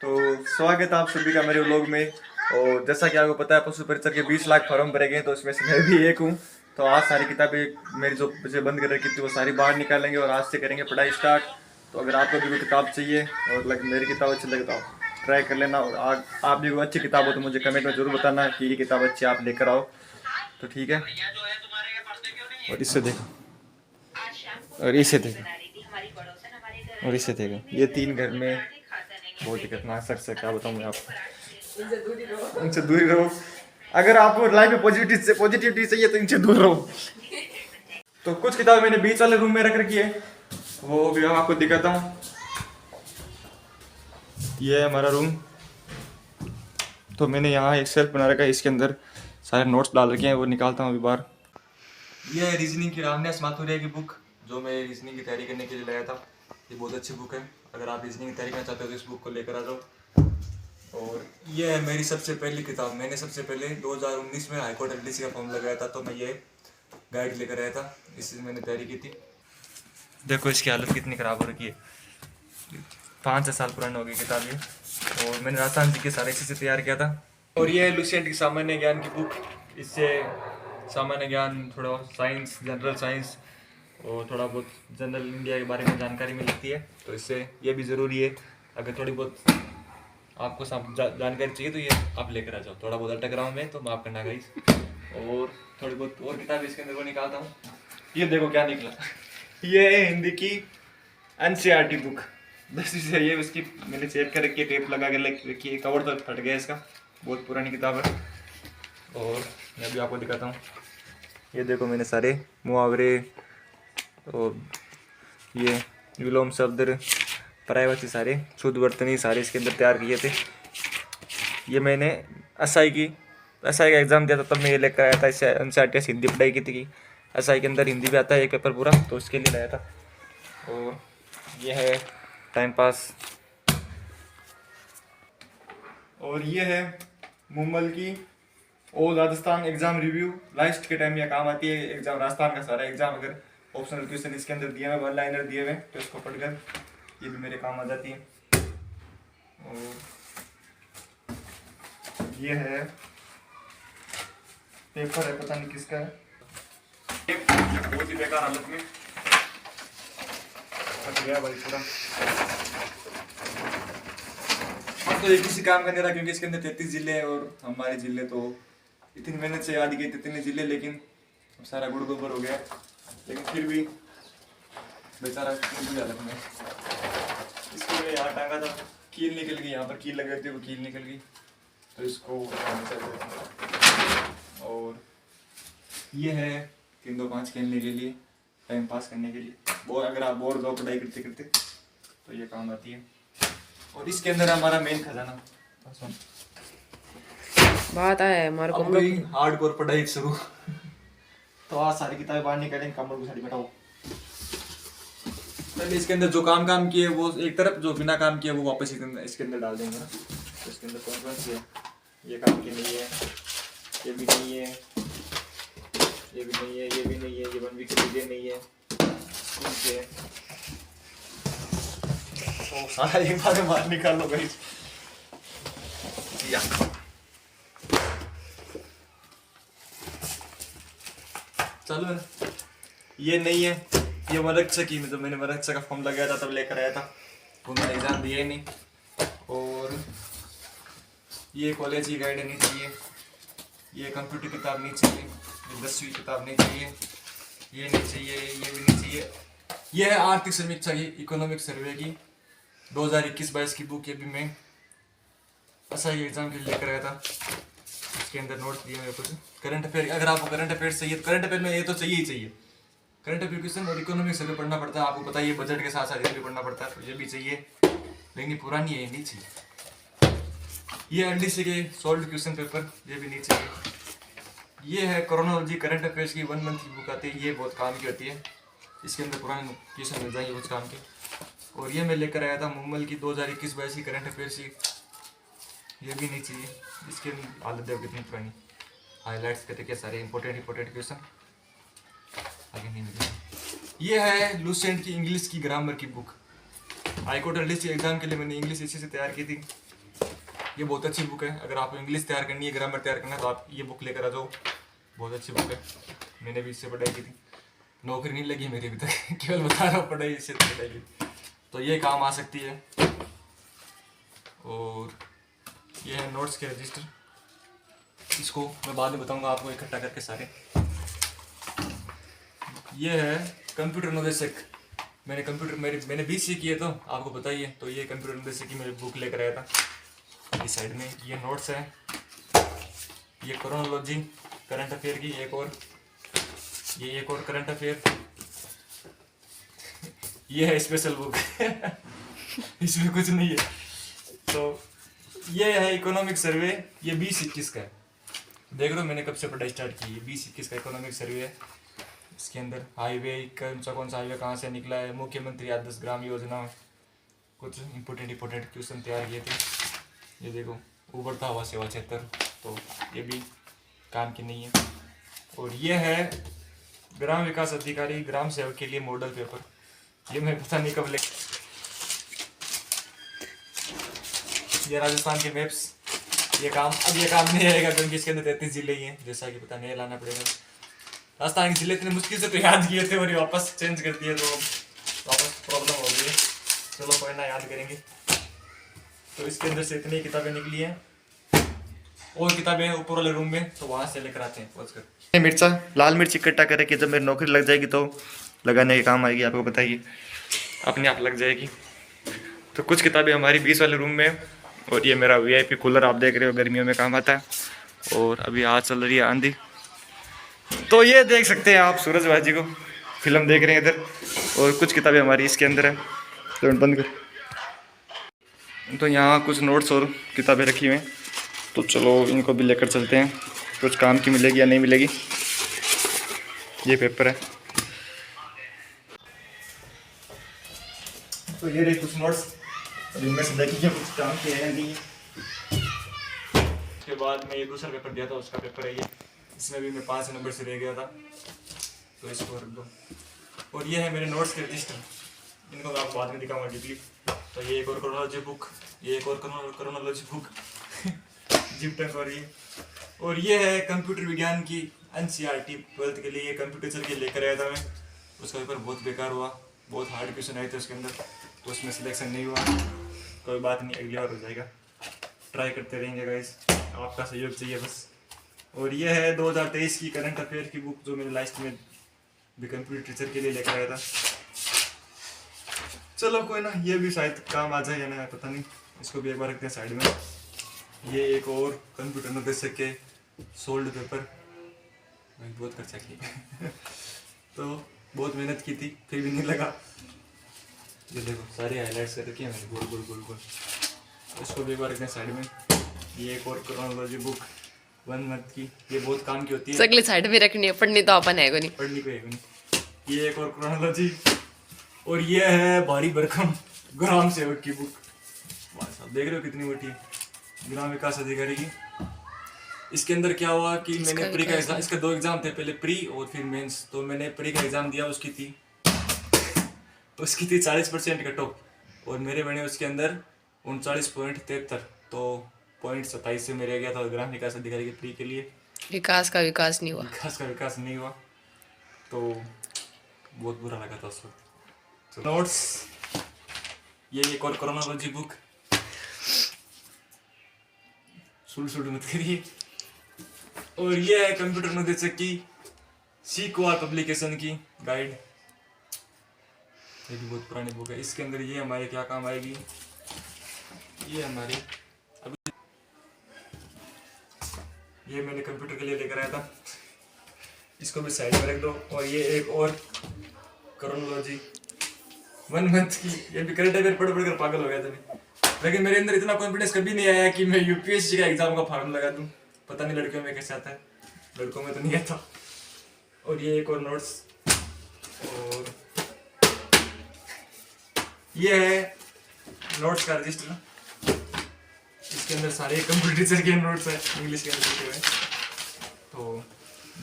तो स्वागत है आप सभी का मेरे व्लॉग में। और जैसा कि आपको पता है पशु परिचर के 20 लाख फॉर्म भरे गए, तो इसमें से मैं भी एक हूँ। तो आज सारी किताबें मेरी जो मुझे बंद कर रखी थी वो सारी बाहर निकालेंगे और आज से करेंगे पढ़ाई स्टार्ट। तो अगर आपको भी कोई किताब चाहिए और मेरी किताब अच्छी लगे तो आप ट्राई कर लेना। और आप भी कोई अच्छी किताब हो तो मुझे कमेंट में जरूर बताना कि ये किताब अच्छी आप लेकर आओ। तो ठीक है, और इससे देखो, और इसे देखो, और इसे देखो, ये 3 घर में बहुत ही खतरनाक शख्स है। क्या बताऊँ मैं आपको, इनसे दूरी रहो। अगर आपको लाइफ में पॉजिटिविटी चाहिए तो इनसे दूर रहो। तो कुछ किताब मैंने बीच वाले रूम में रख रखी है, वो भी हम आपको दिखाता हूँ। ये है हमारा रूम। तो मैंने यहाँ एक सेल्फ बना रखा है, इसके अंदर सारे नोट्स डाल रखे हैं, वो निकालता हूँ अभी बाहर। ये है रीजनिंग की रामदास माथुरिया की बुक, जो मैं रीजनिंग की तैयारी करने के लिए लाया था। ये बहुत अच्छी बुक है, अगर आप रीजनिंग की तैयारी करना चाहते हो तो इस बुक को लेकर आ जाओ। और ये है मेरी सबसे पहली किताब। मैंने सबसे पहले 2019 में हाईकोर्ट एलडीसी का फॉर्म लगाया था, तो मैं ये गाइड लेकर आया था, इससे मैंने तैयारी की थी। देखो इसकी हालत कितनी ख़राब हो रखी है, 5-6 साल पुरानी हो गई किताब ये। और मैंने राजस्थान जी के सारे इसी से तैयार किया था। और ये है लुसेंट की सामान्य ज्ञान की बुक। इससे सामान्य ज्ञान, थोड़ा साइंस, जनरल साइंस और थोड़ा बहुत जनरल इंडिया के बारे में जानकारी मिलती है, तो इससे ये भी ज़रूरी है। अगर थोड़ी बहुत आपको सब जानकारी चाहिए तो ये आप लेकर आ जाओ। थोड़ा बहुत अटक रहा हूँ मैं, तो माफ़ करना गाइस। और थोड़ी बहुत और किताब इसके अंदर वो निकालता हूँ। ये देखो क्या निकला। ये है हिंदी की एनसीईआरटी बुक। बस इसे ये उसकी मैंने चेक कर रखी है, टेप लगा के रखी है, कवर तो फट गया इसका, बहुत पुरानी किताब है। और मैं भी आपको दिखाता हूँ। ये देखो मैंने सारे मुहावरे और ये विलोम शब्द, प्रायवाची, सारे शुद्ध वर्तनी सारे इसके अंदर तैयार किए थे। ये मैंने एसआई का एग्ज़ाम दिया था, तब मैं ये लेकर आया था। इससे एनसीईआरटी हिंदी पढ़ाई की थी कि एसआई के अंदर हिंदी भी आता है एक पेपर पूरा, तो उसके लिए लाया था। और ये है टाइम पास। और ये है मुम्बल की all Rajasthan exam review. Last के टाइम यह काम आती है। एग्जाम राजस्थान का सारा एग्जाम, अगर ऑप्शनल क्वेश्चन इसके अंदर दिए हुए, वन लाइनर दिए हुए, तो इसको पढ़कर ये भी मेरे काम आ जाती है। और ये है पेपर है, पता नहीं किसका है, बहुत ही बेकार हालत में फट गया भाई पूरा। अब तो ये किसी काम का नहीं रहा, क्योंकि इसके अंदर 33 जिले हैं और हमारे जिले तो इतनी मेहनत से याद किए थे इतने जिले, लेकिन सारा गुड़ गोबर हो गया। लेकिन फिर भी बेचारा हालत में। इसको मैं यहाँ टांगा था, कील निकल गई, यहाँ पर कील लग गई थी, वो कील निकल गई, तो इसको। और ये है 3-2-5 खेलने के लिए, टाइम पास करने के लिए। वो अगर आप बोर हो पढ़ाई करते करते तो ये काम आती है। और इसके अंदर हमारा मेन खजाना बात है हमारे को हार्डकोर पढ़ाई शुरू। तो आज सारी किताबें बाहर निकालेंगे, कमर को साड़ी बैठाओ। पहले इसके अंदर जो काम किए वो एक तरफ, जो बिना काम किए वो वापस इसके अंदर डाल देंगे ना। तो इसके अंदर कौन सी है, ये काम की नहीं है, ये भी नहीं है, ये भी नहीं है, ये भी नहीं है, ये 1 वीक के लिए नहीं है, स्कूल से है। तो सारा एक बार बाहर निकाल लो गाइस। या चलो ना, ये नहीं है, ये मरक्सा की, मतलब मैंने मरक्सा का फॉर्म लगाया था तब लेकर आया था, तो मैंने एग्जाम दिया ही नहीं। और ये कॉलेज की गाइड नहीं चाहिए, ये कंप्यूटर किताब नहीं चाहिए, ये 10वीं किताब नहीं चाहिए, ये नहीं चाहिए, ये भी नहीं चाहिए। ये है आर्थिक समीक्षा की, इकोनॉमिक सर्वे की 2021-22 की बुक। ये भी मैं एसआई एग्जाम के लिए लेकर आया था। इसके अंदर नोट्स दिए हुए कुछ करंट अफेयर। अगर आपको करंट अफेयर चाहिए तो करंट अफेयर में ये तो चाहिए ही चाहिए, करंट अफेयर क्वेश्चन और इकोनॉमिक सर्वे पढ़ना पड़ता है। आपको पता है ये बजट के साथ साथ ये भी पढ़ना पड़ता है, तो ये भी चाहिए, लेकिन पुरानी है, ये नहीं चाहिए। ये एलडीसी के सॉल्व क्वेश्चन पेपर, ये भी नहीं चाहिए। ये है क्रोनोलॉजी करंट अफेयर्स की 1 मंथ की बुक आती है, ये बहुत काम की होती है। इसके अंदर पुराने क्वेश्चन मिल जाएंगे कुछ काम के। और ये मैं लेकर आया था मुम्बल की 2021-22 की करंट अफेयर्स की, ये भी नहीं चाहिए। इसकी हालत देखो कितनी पुरानी, हाईलाइट्स करके क्या सारे इंपॉर्टेंट क्वेश्चन आगे नहीं मिलेगा। ये है लुसेंट की इंग्लिश की ग्रामर की बुक। हाईकोर्ट एलडीसी एग्जाम के लिए मैंने इंग्लिश इसी से तैयार की थी, ये बहुत अच्छी बुक है, अगर आपको इंग्लिश तैयार करनी है, ग्रामर तैयार करना है तो आप ये बुक लेकर आ जाओ, बहुत अच्छी बुक है। मैंने भी इससे पढ़ाई की थी, नौकरी नहीं लगी मेरी अभी तक केवल बता रहा हूँ पढ़ाई इससे पढ़ाई की, तो ये काम आ सकती है। और ये है नोट्स के रजिस्टर, इसको मैं बाद में बताऊंगा आपको इकट्ठा करके सारे। ये है कंप्यूटर निर्देशक, मैंने BCA किया तो आपको बताइए, तो ये कंप्यूटर निर्देशक की मेरी बुक लेकर आया था। इस साइड में ये नोट्स है, ये क्रोनोलॉजी करंट अफेयर की एक और, ये एक और करंट अफेयर, ये है स्पेशल बुक इसमें कुछ नहीं है। तो ये है इकोनॉमिक सर्वे, ये 2021 का है, देख लो मैंने कब से पढ़ाई स्टार्ट की है। 2021 का इकोनॉमिक सर्वे है। इसके अंदर हाईवे कौन सा हाईवे कहाँ से निकला है, मुख्यमंत्री आदर्श ग्राम योजना, कुछ इंपॉर्टेंट क्वेश्चन तैयार किए थे। ये देखो उभरता हुआ सेवा क्षेत्र, तो ये भी काम की नहीं है। और ये है ग्राम विकास अधिकारी ग्राम सेवक के लिए मॉडल पेपर, ये मैं पता नहीं कब ले। ये राजस्थान के मैप्स, ये काम नहीं आएगा क्योंकि इसके अंदर 33 जिले ही हैं, जैसा कि पता नहीं लाना पड़ेगा। राजस्थान के जिले इतने मुश्किल से तो याद किए थे और ये वापस चेंज कर दिए, तो वापस प्रॉब्लम हो गई है। चलो कोई ना, याद करेंगे। तो इसके अंदर से इतनी किताबें निकली हैं, और किताबें ऊपर वाले रूम में, तो वहाँ से लेकर आते हैं पहुँच कर। मिर्चा लाल मिर्च इकट्ठा करे कि जब मेरी नौकरी लग जाएगी तो लगाने के काम आएगी, आपको बताइए, अपने आप लग जाएगी। तो कुछ किताबें हमारी 20 वाले रूम में, और ये मेरा VIP कूलर आप देख रहे हो, गर्मियों में काम आता है। और अभी आज चल रही है आंधी, तो ये देख सकते हैं आप सूरजबाजी को, फिल्म देख रहे हैं इधर। और कुछ किताबें हमारी इसके अंदर है, तो बंद कर। तो यहाँ कुछ नोट्स और किताबें रखी हुई हैं, तो चलो इनको भी लेकर चलते हैं, कुछ काम की मिलेगी या नहीं मिलेगी। ये पेपर है, तो ये रहे कुछ नोट्स, जिनमें से देखिए कुछ काम किए हैं नहीं। उसके बाद मैं ये दूसरा पेपर दिया था, उसका पेपर है ये, इसमें भी मैं 5 नंबर से रह गया था, तो इसको रख दो। और ये है मेरे नोट्स के रजिस्टर, इनको मैं आपको बाद में दिखाऊंगा डीपली। तो ये एक और क्रोनोलॉजी बुक, ये एक और क्रोनोलॉजी बुक जिप्टन, और ये है कंप्यूटर विज्ञान की NCERT 12th के लिए, कंप्यूटर के लेकर आया था मैं। उसका पेपर बहुत बेकार हुआ, बहुत हार्ड क्वेश्चन आए थे उसके अंदर, तो उसमें सिलेक्शन नहीं हुआ। कोई बात नहीं, अगली बार हो जाएगा, ट्राई करते रहेंगे गाइस, आपका सहयोग चाहिए बस। और ये है 2023 की करंट अफेयर की बुक, जो मैंने लास्ट में भी कंप्यूटर टीचर के लिए लेकर आया था। चलो कोई ना, ये भी शायद काम आ जाए या ना, पता नहीं, इसको भी एक बार रखते हैं साइड में। ये एक और कंप्यूटर निर्देशक के सोल्ड पेपर, बहुत खर्चा किया तो बहुत मेहनत की थी, फिर भी नहीं लगा। ये देखो सारे हाईलाइट्स कर रखे हैं मैंने, गोल गोल गोल गोल, इसको भी एक बार रखते हैं साइड में। ये एक और क्रोनोलॉजी बुक 1 मंथ की, ये बहुत काम की होती है, सगली साइड में रखनी है, पढ़नी तो अपन है को नहीं, पढ़नी को है नहीं। ये एक और क्रोनोलॉजी, और ये है भारी भरकम ग्राम सेवक की बुक, देख रहे हो कितनी मोटी है, ग्राम विकास अधिकारी की। इसके अंदर क्या हुआ कि मैंने प्री का एग्जाम, इसके 2 एग्जाम थे, पहले प्री और फिर मेंस, तो मैंने प्री का एग्जाम दिया, उसकी थी 40% कट ऑफ, और मेरे बने उसके अंदर 39.73, तो 0.27 से मेरे गया था ग्राम विकास अधिकारी के प्री के लिए। विकास का विकास नहीं हुआ, विकास नहीं हुआ, तो बहुत बुरा लगा था उस वक्त। तो नोट्स, ये एक और क्रोनोलॉजी बुक, सुड़ मत करिए। और ये है कंप्यूटर निर्देशक की सीक्वाल पब्लिकेशन की गाइड, ये भी बहुत पुरानी बुक है। इसके अंदर ये हमारे क्या काम आएगी, ये हमारी अभी, ये मैंने कंप्यूटर के लिए लेकर आया था, इसको भी साइड में रख दो। और ये एक और क्रोनोलॉजी 1 मंथ की, ये भी करंट अफेयर पढ़ कर पागल हो गया था, लेकिन मेरे अंदर इतना कॉन्फिडेंस कभी नहीं आया कि मैं UPSC का एग्जाम का फॉर्म लगा दूं। पता नहीं लड़कियों में कैसे आता है, लड़कों में तो नहीं आता। और ये एक और नोट्स, और ये है नोट्स का रजिस्टर, इसके अंदर सारे कंप्यूटर टीचर के नोट्स है, इंग्लिश के अंदर हुए, तो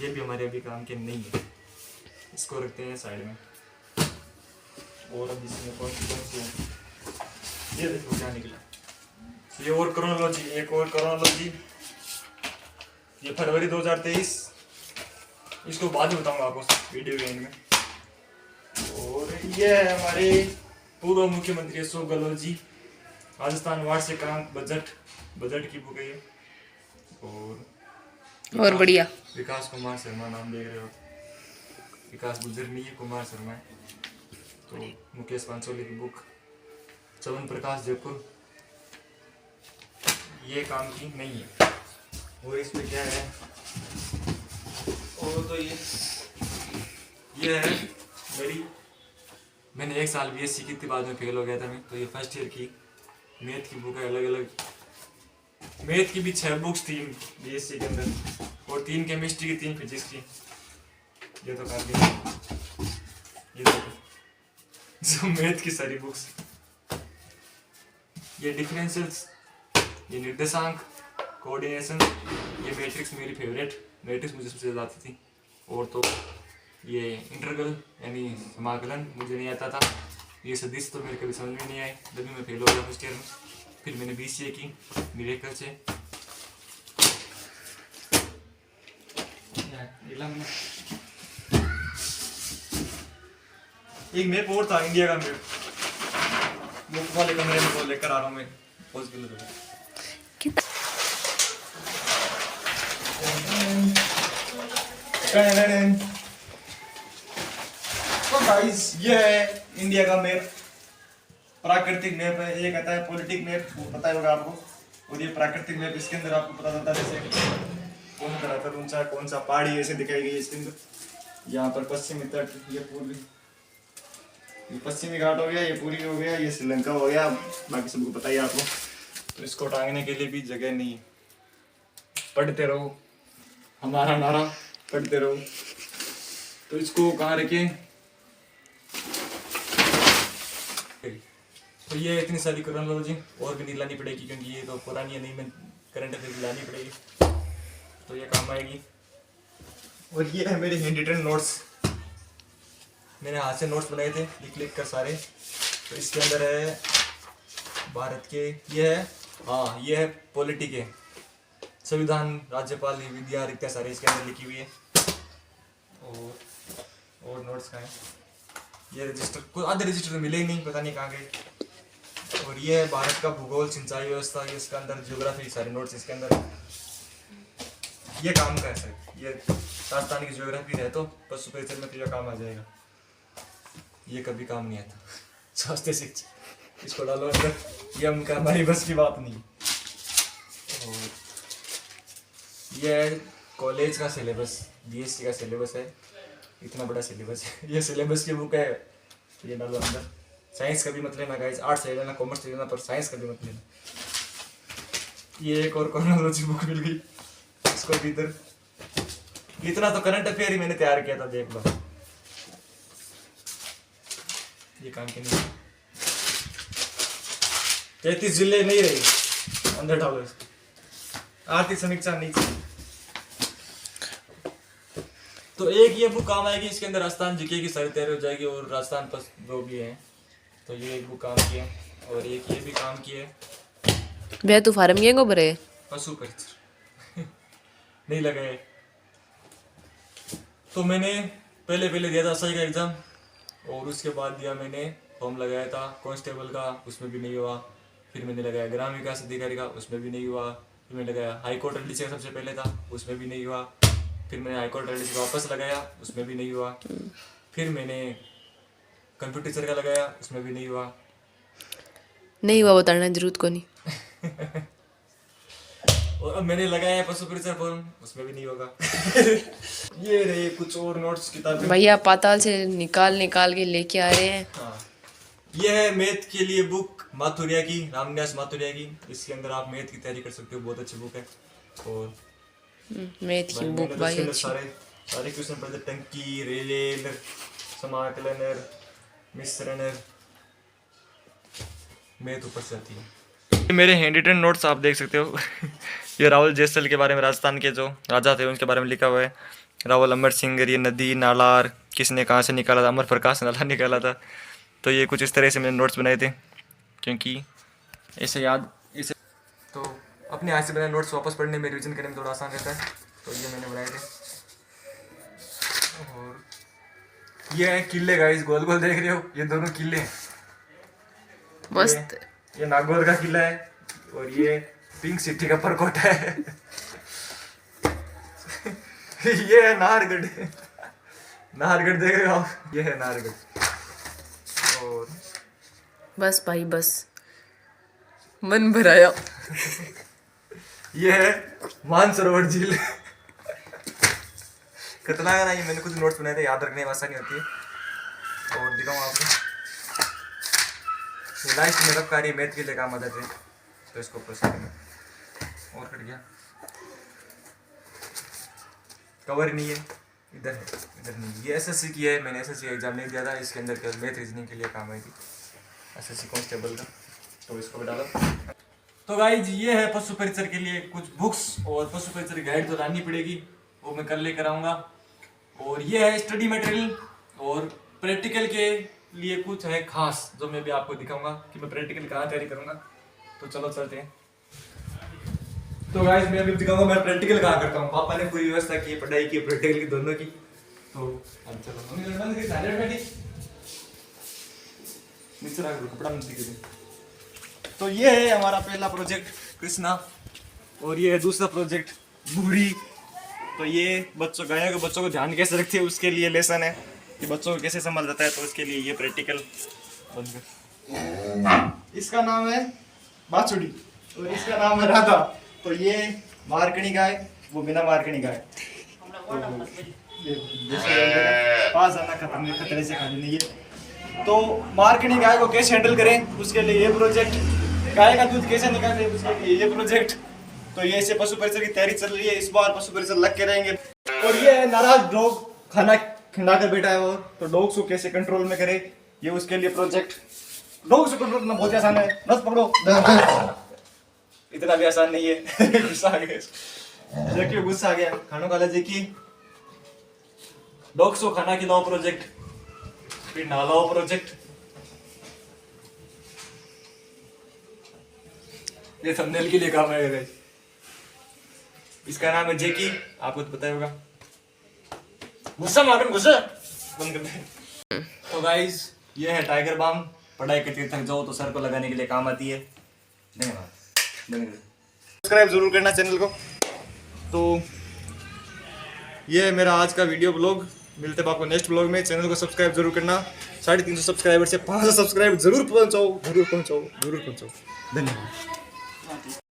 ये भी हमारे अभी काम के नहीं है, इसको रखते हैं साइड में। और अब इसमें कौन सी है, ये देखो क्या निकला, ये और क्रोनोलॉजी, एक और क्रोनोलॉजी, ये फरवरी 2023, इसको बाद में बताऊंगा आपको वीडियो के एंड में। और ये है हमारे पूर्व मुख्यमंत्री अशोक गहलोत जी, राजस्थान वार्षिकांक बजट की बुक है ये। और बढ़िया। विकास कुमार शर्मा नाम देख रहे हो, विकास गुजर नहीं है, कुमार शर्मा है। तो मुकेश पांचोली की बुक, चवन प्रकाश जयपुर, ये काम की नहीं है। और इसमें क्या है, और तो ये है मेरी, मैंने 1 साल बीएससी की थी, बाद में फेल हो गया था मैं, तो ये फर्स्ट ईयर की मैथ की बुक है। अलग अलग मैथ की भी 6 बुक्स थी बीएससी के अंदर, और 3 केमिस्ट्री की, 3 फिजिक्स की। ये तो काफी, ये देखो जो मैथ की सारी बुक्स, ये डिफरेंशियल्स, ये निर्देशांक, कोऑर्डिनेशन, ये मैट्रिक्स मेरी फेवरेट, मैट्रिक्स मुझे सबसे ज़्यादा आती थी। और तो ये इंटीग्रल यानी समाकलन मुझे नहीं आता था। ये सदिश तो मेरे कभी समझ में नहीं आए, तभी मैं फेल हो गया फर्स्ट ईयर में। फिर मैंने बीसीए की मिरेकल से। एक मैप और था, इंडिया का मैप, बुक वाले कमरे में वो लेकर आ रहा हूँ मैं, पोज के लिए। तो गाइस ये है इंडिया का मैप, प्राकृतिक मैप है। ये कहता है पॉलिटिक मैप, वो पता होगा आपको। और ये प्राकृतिक मैप, इसके अंदर आपको पता चलता है जैसे कौन सा रहता है, ऊंचा कौन सा पहाड़ी ऐसे दिखाई गई इसके अंदर। यहाँ पर पश्चिमी तट, ये पूर्वी, ये पश्चिमी घाट हो गया, ये पूरी हो गया, ये श्रीलंका हो गया, बाकी सबको पता ही आपको। तो इसको टांगने के लिए भी जगह नहीं है। पढ़ते रहो, हमारा नारा पढ़ते रहो। तो इसको कहाँ रखें, तो ये इतनी सारी क्रोनोलॉजी और भी नहीं लानी पड़ेगी, क्योंकि ये तो पुरानी है, नहीं में करंट अफेयर लानी पड़ेगी, तो ये काम आएगी। और ये है मेरे हैंड रिटन नोट्स, मैंने हाथ से नोट्स बनाए थे लिख कर सारे। तो इसके अंदर है भारत के, ये है, हाँ ये है पॉलिटी के, संविधान, राज्यपाल, विद्या, इत्यादि सारे इसके अंदर लिखी हुई है। और नोट्स का है ये रजिस्टर, कोई आधे रजिस्टर तो मिले ही नहीं, पता नहीं कहाँ गए। और ये है भारत का भूगोल, सिंचाई व्यवस्था, ये इसके अंदर ज्योग्राफी, सारे नोट्स इसके अंदर। ये काम का है सर, ये राजस्थान की ज्योग्राफी है तो पशु परिचय में तो ये काम आ जाएगा। ये कभी काम नहीं आता। स्वास्थ्य शिक्षा, इसको डालो अंदर, ये हम हमारी बस की बात नहीं। और ये है कॉलेज का सिलेबस, बीएससी का सिलेबस है, इतना बड़ा सिलेबस है। ये सिलेबस की बुक है, ये डालो अंदर। साइंस का भी मत लेना गाइस, आर्ट्स ले लेना, कॉमर्स ले लेना, पर साइंस का भी मत लेना। ये एक और क्रोनोलॉजी बुक मिल गई, इसको भीतर। इतना तो करंट अफेयर ही मैंने तैयार किया था, देख लो। ये काम के नहीं, 33 जिले नहीं रहे, अंदर डालो इसको। आर्थिक समीक्षा नीचे। तो एक ये बुक काम आएगी, इसके अंदर राजस्थान जीके की सारी तैयारी हो जाएगी, और राजस्थान पर जो भी है, तो ये एक बुक काम की है। और एक ये भी काम की है, भैया तू फार्म ये भरे पशु परिचय नहीं लगाए। तो मैंने पहले दिया था SI का एग्जाम, और उसके बाद दिया मैंने फॉर्म लगाया था कांस्टेबल का, उसमें भी नहीं हुआ। फिर मैंने लगाया ग्राम विकास अधिकारी का, उसमें भी नहीं हुआ। फिर मैंने लगाया हाई कोर्ट एलडीसी का, सबसे पहले था, उसमें भी नहीं हुआ। फिर मैंने हाई कोर्ट एलडीसी वापस लगाया, उसमें भी नहीं हुआ। फिर मैंने कंप्यूटर टीचर का लगाया, उसमें भी नहीं हुआ। नहीं हुआ बताना जरूरत को नहीं। और अब मैंने लगाया पशु परिचय फॉर्म, उसमें भी नहीं होगा। ये रहे कुछ और नोट्स किताबें भैया पाताल से निकाल के लेके आ रहे हैं। हाँ, ये है मैथ के लिए बुक माथुरिया की, रामन्यास माथुरिया की। इसके अंदर आप मैथ की तैयारी कर सकते हो, बहुत अच्छी बुक है। और मैथ की बुक भाई अच्छी। सारे क्वेश्चन पढ़ते, टंकी, रेलेर, समाकलनर, मिश्रणर, मैथ ऊपर से आती है। मेरे हैंड रिटन नोट्स आप देख सकते हो। ये राहुल जैसल के बारे में, राजस्थान के जो राजा थे उनके बारे में लिखा हुआ है। राहुल अमर सिंह, ये नदी नालार किसने कहाँ से निकाला था, अमर प्रकाश नाला निकाला था। तो ये कुछ इस तरह से मैंने नोट्स बनाए थे, क्योंकि ऐसे याद, अपने हाथ से बनाए नोट्स वापस पढ़ने में, रिविजन करने में थोड़ा आसान रहता है, तो ये मैंने बनाए थे। और ये है किले गाइस, गोल गोल देख रहे हो, ये दोनों किले हैं। मस्त। ये नागौर का किला है और ये पिंक सिटी का परकोट है। ये है नाहरगढ़, नाहरगढ़ देख रहे हो आप, ये है नाहरगढ़। और बस भाई बस, मन भराया। ये है मानसरोवर झील। कितना है ना, ये मैंने कुछ नोट्स बनाए थे, याद रखने में आसानी होती है। और दिखाऊँ आपको, लास्ट में रब कार्य मैथ के लिए काम आता है, तो इसको प्रोसेस में और कट गया, कवर नहीं है, इधर है, इधर नहीं। ये एसएससी की है, मैंने एसएससी एग्जाम नहीं दिया था, इसके अंदर केवल मैथ रीजनिंग के लिए काम आई थी, एसएससी कांस्टेबल का, तो इसको भी डाला। तो गाइज ये है पशु परिचर के लिए कुछ बुक्स और पशु परिचर गाइड जो लानी पड़ेगी, वो मैं कल लेकर आऊँगा। और ये है स्टडी मटेरियल, और प्रैक्टिकल के लिए कुछ है खास, जो मैं भी आपको दिखाऊंगा कि मैं प्रैक्टिकल कहाँ तैयारी करूँगा। तो चलो चलते हैं। तो गाइस मैं अभी दिखाऊंगा मैं प्रैक्टिकल कहाँ करता हूँ। पापा ने पूरी व्यवस्था की, पढ़ाई की, प्रैक्टिकल की, दोनों की। तो अब चलो नीचे रख दो, कपड़ा नीचे गिरे। तो ये है हमारा पहला प्रोजेक्ट कृष्णा, और ये है दूसरा प्रोजेक्ट भूरी। तो ये बच्चों, गायों के बच्चों को ध्यान कैसे रखते हैं उसके लिए लेसन है कि बच्चों को कैसे संभाल जाता है, तो उसके लिए ये प्रैक्टिकल बंद कर। इसका नाम है बाछुड़ी और इसका नाम है राधा। तो ये मारकणी गाय, वो बिना मारकणी गाय। पास आना खतरे से खाली नहीं है। तो मारकणी गाय को कैसे हैंडल करें उसके लिए ये प्रोजेक्ट, गाय का दूध कैसे निकालते हैं उसके लिए ये प्रोजेक्ट। तो ये ऐसे पशु परिचर की तैयारी चल रही है, इस बार पशु परिचर लग के रहेंगे। और ये है नाराज डॉग, खाना खिला कर बैठा है वो, तो डॉग्स को कैसे कंट्रोल में करे, ये उसके लिए प्रोजेक्ट। डॉग्स को कंट्रोल करना बहुत आसान है, बस पकड़ो। इतना भी आसान नहीं है। गुस्सा आ गया, देखिए गुस्सा आ गया। खानों का जेकी, डॉग्स को खाना खिलाओ प्रोजेक्ट, फिर नहलाओ प्रोजेक्ट। ये थंबनेल के लिए काम आएगा गाइस। इसका नाम है जेकी, आपको तो पता ही होगा। गुस्सा मारकर गुस्सा बंद कर दे। तो गाइस ये है टाइगर बाम, पढ़ाई करते थक जाओ तो सर को लगाने के लिए काम आती है। धन्यवाद। सब्सक्राइब जरूर करना चैनल को। तो ये है मेरा आज का वीडियो ब्लॉग, मिलते हैं आपको नेक्स्ट ब्लॉग में। चैनल को सब्सक्राइब जरूर करना, 350 सब्सक्राइबर से 500 सब्सक्राइब जरूर पहुंचाओ, जरूर पहुंचाओ, जरूर पहुंचाओ। धन्यवाद।